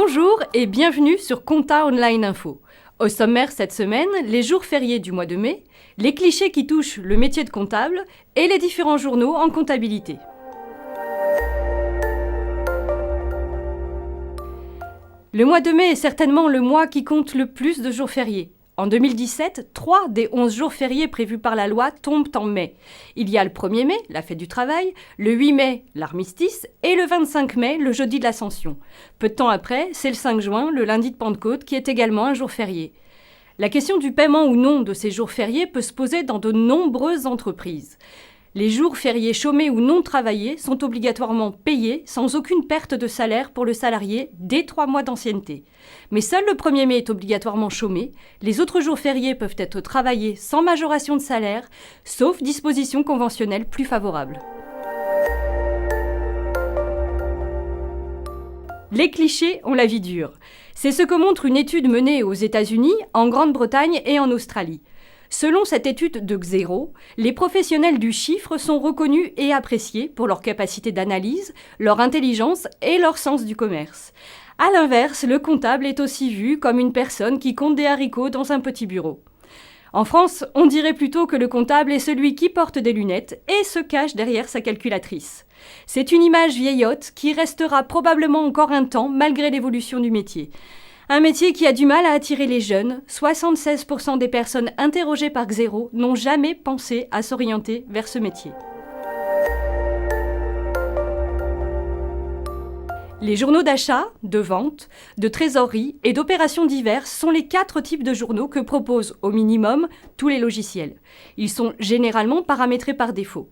Bonjour et bienvenue sur Compta Online Info. Au sommaire cette semaine, les jours fériés du mois de mai, les clichés qui touchent le métier de comptable et les différents journaux en comptabilité. Le mois de mai est certainement le mois qui compte le plus de jours fériés. En 2017, 3 des 11 jours fériés prévus par la loi tombent en mai. Il y a le 1er mai, la fête du travail, le 8 mai, l'armistice, et le 25 mai, le jeudi de l'Ascension. Peu de temps après, c'est le 5 juin, le lundi de Pentecôte, qui est également un jour férié. La question du paiement ou non de ces jours fériés peut se poser dans de nombreuses entreprises. Les jours fériés chômés ou non travaillés sont obligatoirement payés sans aucune perte de salaire pour le salarié dès 3 mois d'ancienneté. Mais seul le 1er mai est obligatoirement chômé. Les autres jours fériés peuvent être travaillés sans majoration de salaire, sauf dispositions conventionnelles plus favorables. Les clichés ont la vie dure. C'est ce que montre une étude menée aux États-Unis, en Grande-Bretagne et en Australie. Selon cette étude de Xero, les professionnels du chiffre sont reconnus et appréciés pour leur capacité d'analyse, leur intelligence et leur sens du commerce. À l'inverse, le comptable est aussi vu comme une personne qui compte des haricots dans un petit bureau. En France, on dirait plutôt que le comptable est celui qui porte des lunettes et se cache derrière sa calculatrice. C'est une image vieillotte qui restera probablement encore un temps malgré l'évolution du métier. Un métier qui a du mal à attirer les jeunes. 76% des personnes interrogées par Xero n'ont jamais pensé à s'orienter vers ce métier. Les journaux d'achat, de vente, de trésorerie et d'opérations diverses sont les 4 types de journaux que proposent au minimum tous les logiciels. Ils sont généralement paramétrés par défaut.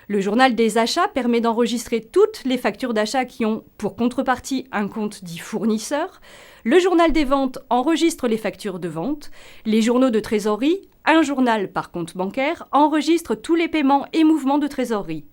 Le journal des achats permet d'enregistrer toutes les factures d'achat qui ont pour contrepartie un compte dit fournisseur. Le journal des ventes enregistre les factures de vente. Les journaux de trésorerie, un journal par compte bancaire, enregistrent tous les paiements et mouvements de trésorerie.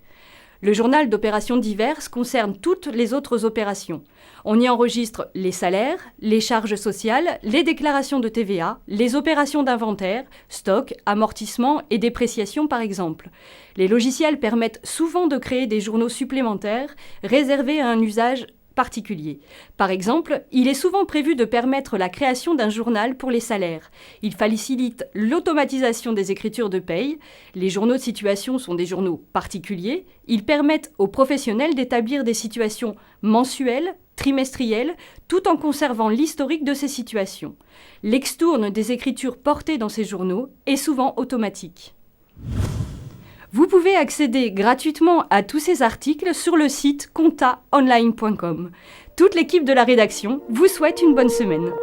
Le journal d'opérations diverses concerne toutes les autres opérations. On y enregistre les salaires, les charges sociales, les déclarations de TVA, les opérations d'inventaire, stock, amortissement et dépréciation par exemple. Les logiciels permettent souvent de créer des journaux supplémentaires réservés à un usage particulier. Par exemple, il est souvent prévu de permettre la création d'un journal pour les salaires. Il facilite l'automatisation des écritures de paye. Les journaux de situation sont des journaux particuliers. Ils permettent aux professionnels d'établir des situations mensuelles, trimestrielles, tout en conservant l'historique de ces situations. L'extourne des écritures portées dans ces journaux est souvent automatique. Vous pouvez accéder gratuitement à tous ces articles sur le site comptaonline.com. Toute l'équipe de la rédaction vous souhaite une bonne semaine.